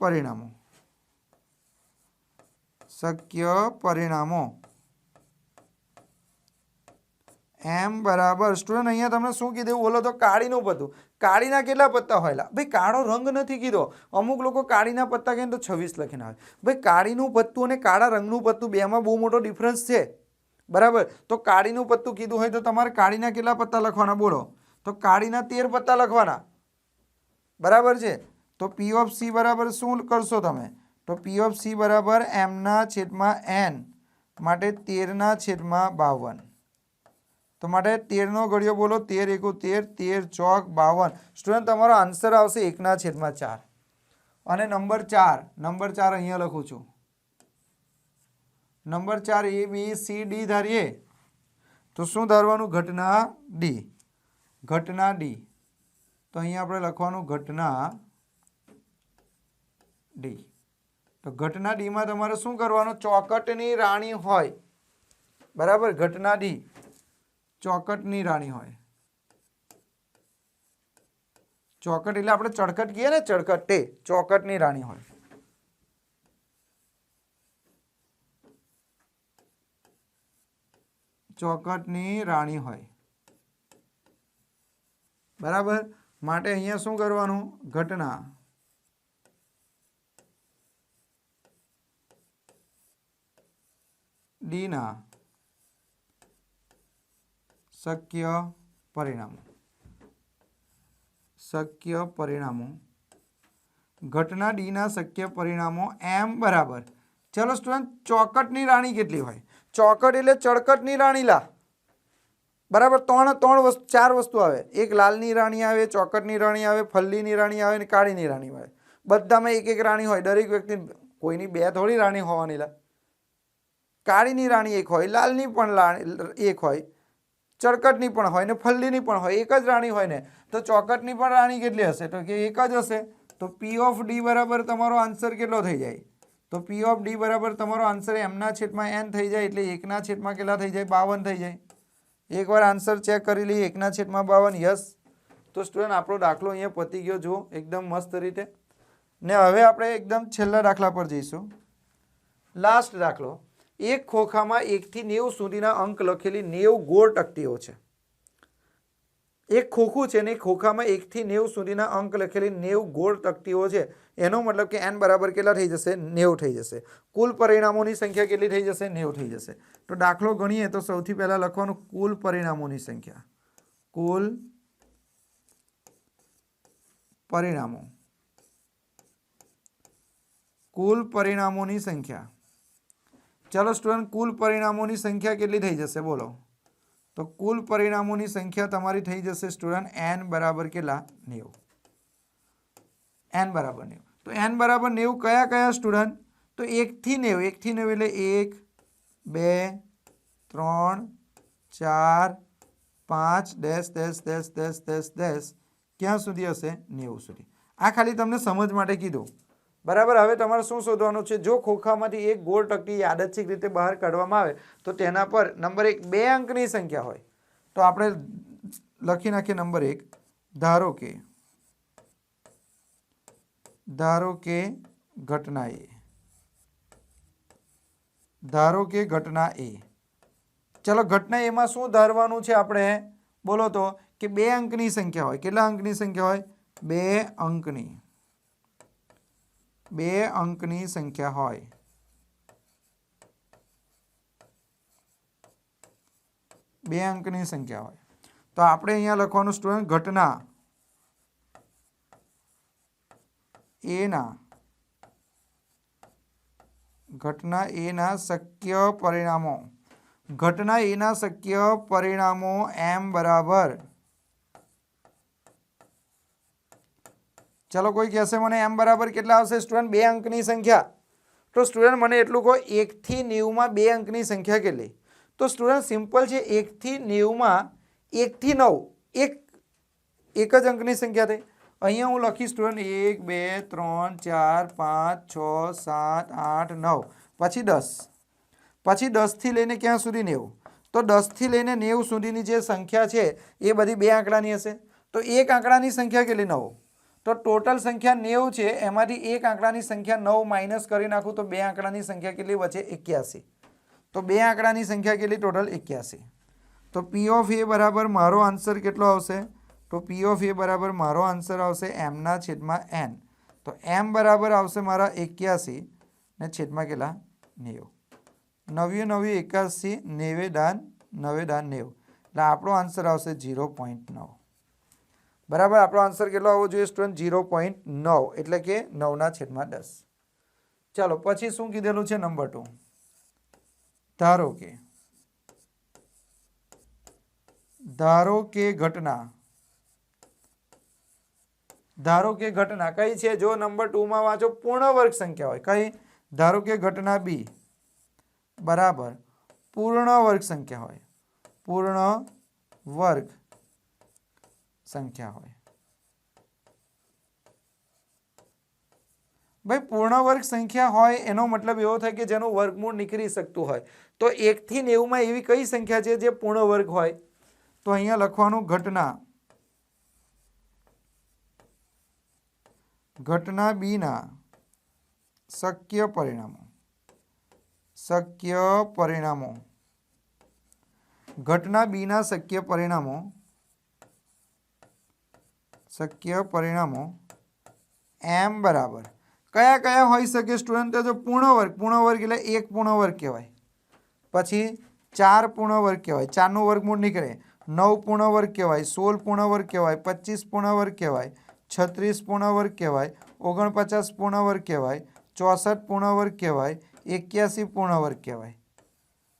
પરિણામો, શક્ય પરિણામો m બરાબર સ્ટુડન્ટ અહીંયા તમને શું કીધું બોલો તો કાળીનું પત્તું. કાળીના કેટલા પત્તા હોયલા? ભાઈ કાળો રંગ નથી કીધો. અમુક લોકો કાળીના પત્તા કહે તો 26 લખીને આવે. ભાઈ કાળીનું પત્તું અને કાળા રંગનું પત્તું બેમાં બહુ મોટો ડિફરન્સ છે. બરાબર. તો કાળીનું પત્તું કીધું હોય તો તમારે કાળીના કેટલા પત્તા લખવાના બોલો? તો કાળીના 13 પત્તા લખવાના. બરાબર છે. તો p ઓફ c બરાબર શું કરશો તમે? તો p ઓફ c બરાબર m/n માટે 13/52. તો માટે 13 નો ઘડિયો બોલો, 13 એકુ 13, 13 ચોક 52. સ્ટુડન્ટ તમારો આન્સર આવશે 1/4. અને નંબર 4 અહીંયા લખું છું. Number 4 a b c d ધારીએ તો શું ધારવાનું? ઘટના ડી, ઘટના ડી. તો અહીંયા આપણે લખવાનું ઘટના ડી. તો ઘટના ડીમાં તમારે શું કરવાનું? ચોકટની રાણી હોય. બરાબર. ઘટના ડી ચોકટની રાણી હોય. ચોકટ એટલે આપણે ચળકટ કહીએ ને, ચળકટ તે ચોકટની રાણી હોય. ચોકટની રાણી હોય. બરાબર. માટે અહીંયા શું કરવાનું? ઘટના ડીના શક્ય પરિણામો, ઘટના ડીના શક્ય પરિણામો એમ બરાબર, ચલો સ્ટુડન્ટ, ચોકટની રાણી કેટલી હોય? ચોકટ એટલે ચળકટની રાણી લા, બરાબર. ચાર વસ્તુ આવે. એક લાલની રાણી આવે, ચોકટની રાણી આવે, ફલ્લીની રાણી આવે અને કાળીની રાણી આવે. બધામાં એક એક રાણી હોય. દરેક વ્યક્તિ કોઈની બે થોડી રાણી હોવાની લા. કાળીની રાણી એક હોય, લાલની પણ એક હોય, ચળકટની પણ હોય ને ફલ્લીની પણ હોય. એક જ રાણી હોય ને, તો ચોકટની પણ રાણી કેટલી હશે? તો કે એક જ હશે. તો પી ઓફ ડી બરાબર તમારો આન્સર કેટલો થઈ જાય? તો પી ઓફ ડી બરાબર તમારો આન્સર એમના છેદમાં એન થઈ જાય, એટલે એકના છેદમાં કેટલા થઈ જાય? 52 થઈ જાય. એકવાર આન્સર ચેક કરી લઈએ. એકના છેદમાં 52, યસ. તો સ્ટુડન્ટ આપણો દાખલો અહીંયા પતી ગયો, જુઓ એકદમ મસ્ત રીતે. ને હવે આપણે એકદમ છેલ્લા દાખલા પર જઈશું. લાસ્ટ દાખલો. એક ખોખામાં 1 થી 90 સુધીના અંક લખેલી 90 ગોળ તકતીઓ છે. એક ખોખું છે ને ખોખામાં 1 થી 90 સુધીના અંક લખેલી 90 ગોળ તકતીઓ છે. એનો મતલબ કે n બરાબર કેટલા થઈ જશે? 90 થઈ જશે. કુલ પરિણામોની સંખ્યા કેટલી થઈ જશે? 90 થઈ જશે. તો દાખલો ગણીએ તો સૌથી પહેલા લખવાનું કુલ પરિણામોની સંખ્યા. કુલ પરિણામો, કુલ પરિણામોની સંખ્યા. ચલો સ્ટુડન્ટ, કુલ પરિણામોની સંખ્યા કેટલી થઈ જશે? બોલો. તો કુલ પરિણામોની સંખ્યા તમારી થઈ જશે સ્ટુડન્ટ n બરાબર કેટલા? 90. n બરાબર 90. તો n બરાબર 90 કયા કયા સ્ટુડન્ટ? તો 1 થી 90. 1 થી 90 એટલે 1, 2, 3, 4, 5 dash dash dash dash dash dash ક્યાં સુધી હશે? 90 સુધી. આ ખાલી તમને સમજ માટે કીધું, બરાબર. હવે તમારે શું શોધવાનું છે? જો ખોખામાંથી એક ગોળ તકતી યાદચ્છિક રીતે બહાર કાઢવામાં આવે તો તેના પર નંબર 1 2 અંકની સંખ્યા હોય. તો આપણે લખી નાખીએ નંબર 1. ધારો કે ઘટના એ. ધારો કે ઘટના એ. ચલો, ઘટના એમાં શું ધારવાનું છે આપણે? બોલો તો કે 2 અંકની સંખ્યા હોય. કેટલા અંકની સંખ્યા હોય? 2 અંકની. 2 અંકની સંખ્યા હોય. 2 અંકની સંખ્યા હોય. તો આપણે અહીંયા લખવાનું સ્ટુડન્ટ ઘટના એના શક્ય પરિણામો. ઘટના એના શક્ય પરિણામો m બરાબર. ચલો, કોઈ કહેશે મને m બરાબર કેટલા આવશે સ્ટુડન્ટ? 2 અંકની સંખ્યા. તો સ્ટુડન્ટ મને એટલું કહો, 1 થી 90 માં 2 અંકની સંખ્યા કેટલી? તો સ્ટુડન્ટ સિમ્પલ છે. 1 થી 90 માં 1 થી 9 એક જ અંકની સંખ્યા થઈ. અહીંયા હું લખીશ સ્ટુડન્ટ 1, 2, 3, 4, 5, 6, 7, 8, 9, પછી 10. પછી 10 થી લઈને ક્યાં સુધી? 90. તો 10 થી લઈને 90 સુધીની જે સંખ્યા છે એ બધી 2 આંકડાની હશે. તો એક આંકડાની સંખ્યા કેટલી? 9. તો ટોટલ સંખ્યા 90 છે, એમાંથી એક આંકડાની સંખ્યા 9 માઇનસ કરી નાખું તો 2 આંકડાની સંખ્યા કેટલી બચે? 81. તો 2 આંકડાની સંખ્યા કેટલી? ટોટલ 81. તો પી ઓફ એ બરાબર મારો આન્સર કેટલો આવશે? તો પી ઓફ એ બરાબર મારો આન્સર આવશે એમના છેદમાં એન. તો એમ બરાબર આવશે મારા 81 ને છેદમાં કેટલા? 90. 9 81, 90 દાન 9 દાન 90. એટલે આપણો આન્સર આવશે 0.9. બરાબર. આપણો આન્સર કેટલો આવવો જોઈએ સ્ટુડન્ટ? 0.9, એટલે કે 9 ના છેદમાં 10. ચાલો, પછી શું કીધેલું છે? નંબર 2. ધારો કે ઘટના કઈ છે? જો નંબર 2 માં વાંચો, પૂર્ણ વર્ગ સંખ્યા હોય. કઈ? ધારો કે ઘટના બી બરાબર પૂર્ણ વર્ગ સંખ્યા હોય. પૂર્ણ વર્ગ સંખ્યા હોય. ભાઈ, પૂર્ણ વર્ગ સંખ્યા હોય એનો મતલબ એવો થાય કે જેનું વર્ગમૂળ નીકળી શકતું હોય. તો 1 થી 90 માં એવી કઈ સંખ્યા છે જે પૂર્ણ વર્ગ હોય? તો અહીંયા લખવાનું ઘટના બીના શક્ય પરિણામો. ઘટના બીના શક્ય પરિણામો શક્ય પરિણામો m બરાબર કયા કયા હોઈ શકે સ્ટુડન્ટ? તો પૂર્ણ વર્ગ એટલે 1 પૂર્ણ વર્ગ કહેવાય, પછી 4 પૂર્ણ વર્ગ કહેવાય, 4 નું વર્ગમૂળ નીકળે, 9 પૂર્ણ વર્ગ કહેવાય, 16 પૂર્ણ વર્ગ કહેવાય, 25 પૂર્ણ વર્ગ કહેવાય, 36 પૂર્ણ વર્ગ કહેવાય, 49 પૂર્ણ વર્ગ કહેવાય, 64 પૂર્ણ વર્ગ કહેવાય, 81 પૂર્ણ વર્ગ કહેવાય.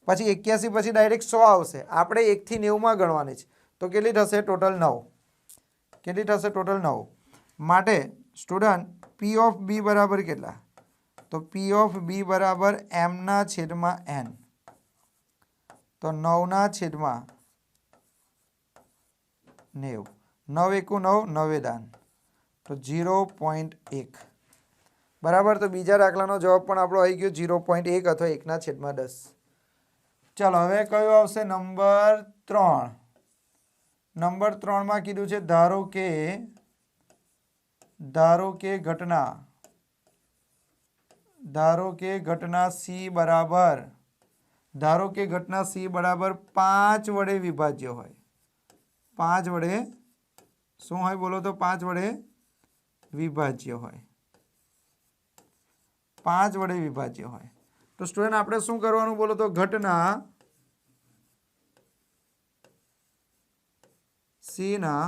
પછી 81 પછી ડાયરેક્ટ 100 આવશે. આપણે 1 થી 90 માં ગણવાની છે. તો કેટલી થશે? ટોટલ 9. કેટલી થશે? ટોટલ 9. માટે સ્ટુડન્ટ P ઓફ B બરાબર કેટલા? તો P ઓફ B બરાબર m ના છેદમાં n. તો 9 ના છેદમાં 90. 9 એકુ 9, 9 દાન. તો 0.1 બરાબર. તો બીજા દાખલાનો જવાબ પણ આપણો આવી ગયો 0.1 અથવા 1 ના છેદમાં 10. ચાલો હવે કયો આવશે? નંબર 3. નંબર 3 માં કીધું છે ધારો કે ઘટના C બરાબર 5 વડે વિભાજ્ય હોય. 5 વડે શું હોય બોલો? તો 5 વડે વિભાજ્ય હોય. 5 વડે વિભાજ્ય હોય. તો સ્ટુડન્ટ આપણે શું કરવાનું બોલો? તો ઘટના C ના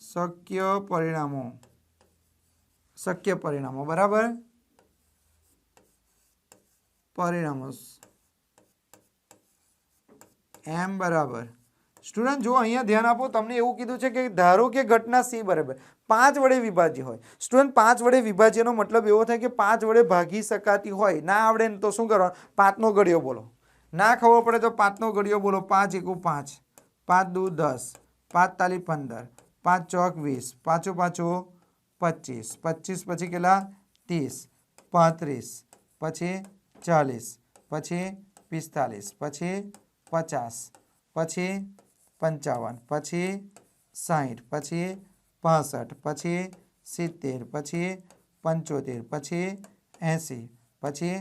શક્ય પરિણામો બરાબર. પરિણામો m બરાબર. સ્ટુડન્ટ જો અહીંયા ધ્યાન આપો, તમને એવું કીધું છે કે ધારો કે ઘટના C બરાબર 5 વડે વિભાજ્ય હોય. સ્ટુડન્ટ 5 વડે વિભાજ્યનો મતલબ એવો થાય કે 5 વડે ભાગી શકાતી હોય. ના આવડે ને તો શું કરવાનું? 5 નો ઘડિયો બોલો. ના ખબર પડે તો 5 નો ઘડિયો બોલો. 5 એકુ 5, 5 દુ 10, 5 તાલી 15, 5 ચોક 20, 5 5 25, 25 પછી કેટલા? 30, 35, પછી 40, પછી 45, પછી 50, પછી 55, પછી 60, પછી 65, પછી 70, પછી 75, પછી 80, પછી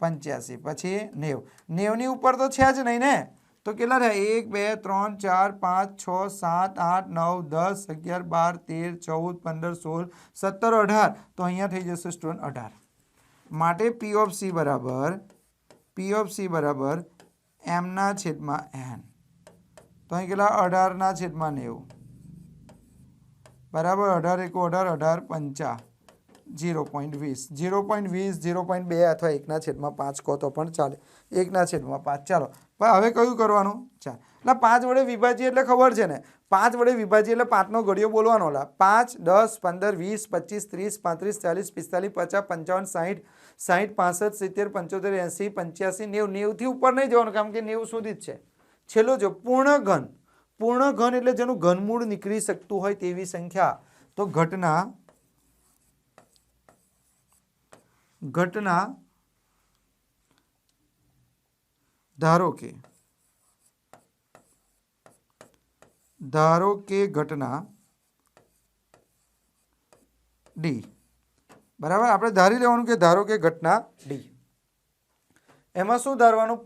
85, પછી 90. 90 ની ઉપર તો છે જ નહીં ને. તો કેટલા થયા? 1 2 3 4 5 6 7 8 9 10 11 12 13 14 15 16 17 18. તો અહીંયા થઈ જશે સ્ટુડન્ટ 18. માટે P ઓફ C બરાબર m ના છેદમાં n. તો અહીં કેટલા? 18 ના છેદમાં 90 બરાબર. 18 એકુ 18, 18 પંચા 0.20, 0.20, 0.2 અથવા 1 ના છેદમાં 5 કહો તો પણ ચાલે. 1 ના છેદમાં 5. ચાલો હવે કયું કરવાનું? 4. એટલે 5 વડે વિભાજ્ય એટલે ખબર છે ને. 5 વડે વિભાજ્ય એટલે 5 નો ઘડિયો બોલવાનો. 5 10 15 20 25 30 40 45 50 55 60 65 70 75 80 85 90. 90 થી ઉપર નહીં જવાનું, કારણ કે 90 સુધી જ છે. છેલ્લો જો પૂર્ણ ઘન એટલે જેનું ઘનમૂળ નીકળી શકતું હોય તેવી સંખ્યા. તો ઘટના ધારો કે ઘટના D બરાબર. આપણે ધારી લેવાનું કે ધારો કે ઘટના D. એમાં શું ધારવાનું?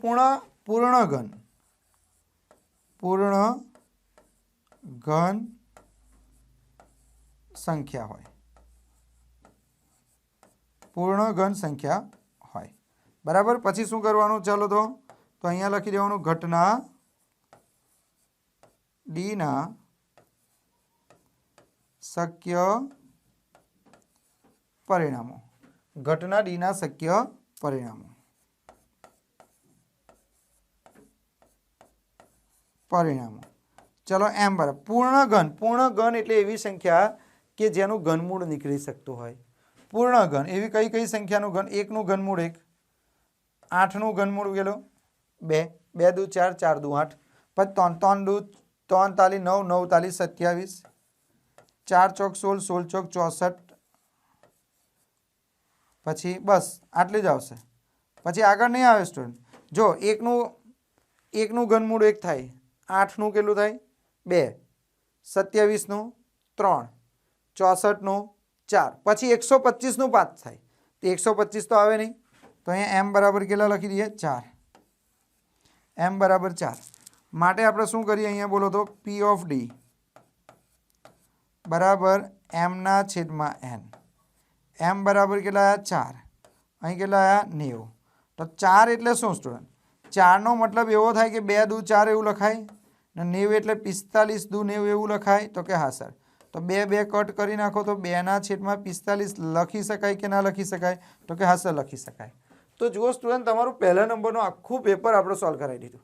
પૂર્ણ ઘન સંખ્યા હોય. પૂર્ણ ઘન સંખ્યા હોય બરાબર. પછી શું કરવાનું? ચાલો તો અહીંયા લખી દેવાનું ઘટના D ના શક્ય પરિણામો. ઘટના D ના શક્ય પરિણામો. ચલો m બરાબર પૂર્ણ ઘન એટલે એવી સંખ્યા કે જેનું ઘનમૂળ નીકળી શકતું હોય. પૂર્ણ ઘન એવી કઈ સંખ્યાનું ઘન? 1 નું ઘનમૂળ 1, 8 નું ઘનમૂળ કેટલું? 2, 2 દુ 4, 4 દુ 8, પછી 3 દુ 3 તાલી 9, 9 તાલી 27, 4 ચોક 16, 16 ચોક 64, પછી બસ આટલી જ આવશે. પછી આગળ નહીં આવે સ્ટુડન્ટ. જો 1 નું ઘનમૂળ 1 થાય, 8 નું કેટલું થાય? 2, 27 નું 3, 64 નું 4, પછી 125 નું 5 થાય. તો 125 તો આવે નહીં. તો અહીંયા m બરાબર કેટલા લખી દઈએ? 4. m બરાબર 4. માટે આપણે શું કરીએ અહીંયા બોલો તો? P ઓફ D બરાબર એમના છેદમાં એન. એમ બરાબર કેટલા આવ્યા 4, અહીં કેટલા આવ્યા 90. તો 4 એટલે શું સ્ટુડન્ટ? 4નો મતલબ એવો થાય કે 2 દુ 4 એવું લખાય ને 90 એટલે 45 દુ 90 એવું લખાય. તો કે હા સર. તો 2 2 કટ કરી નાખો તો 2ના છેદમાં 45 લખી શકાય કે ના લખી શકાય? તો કે હા સર લખી શકાય. તો જુઓ સ્ટુડન્ટ, તમારું પહેલા નંબરનું આખું પેપર આપણે સોલ્વ કરાવી દીધું.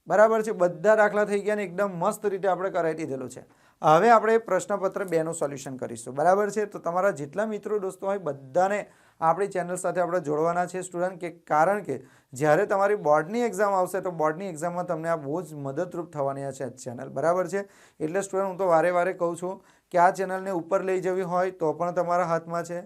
બરાબર છે, બધા દાખલા થઈ ગયા ને એકદમ મસ્ત રીતે આપણે કરાવી દીધેલું છે. હવે આપણે પ્રશ્નપત્ર 2નું સોલ્યુશન કરીશું. બરાબર છે, તો તમારા જેટલા મિત્રો દોસ્તો હોય બધાને આપણી ચેનલ સાથે આપણે જોડવાના છે સ્ટુડન્ટ, કે કારણ કે જ્યારે તમારી બોર્ડની એક્ઝામ આવશે તો બોર્ડની એક્ઝામમાં તમને આ બહુ જ મદદરૂપ થવાની છે ચેનલ. બરાબર છે, એટલે સ્ટુડન્ટ હું તો વારે વારે કહું છું કે આ ચેનલને ઉપર લઈ જવી હોય તો પણ તમારા હાથમાં છે.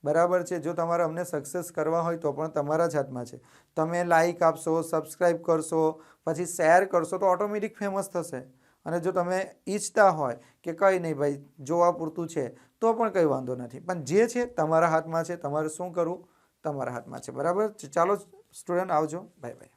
બરાબર છે, જો તમારે અમને સક્સેસ કરવા હોય તો પણ તમારા જ હાથમાં છે. તમે લાઇક આપશો, સબસ્ક્રાઈબ કરશો, પછી શેર કરશો તો ઓટોમેટિક ફેમસ થશે. અને જો તમે ઈચ્છતા હોય કે કંઈ નહીં ભાઈ જોવા પૂરતું છે તો પણ કંઈ વાંધો નથી, પણ જે છે તમારા હાથમાં છે. તમારે શું કરવું તમારા હાથમાં છે. બરાબર, ચાલો સ્ટુડન્ટ આવજો, બાય બાય.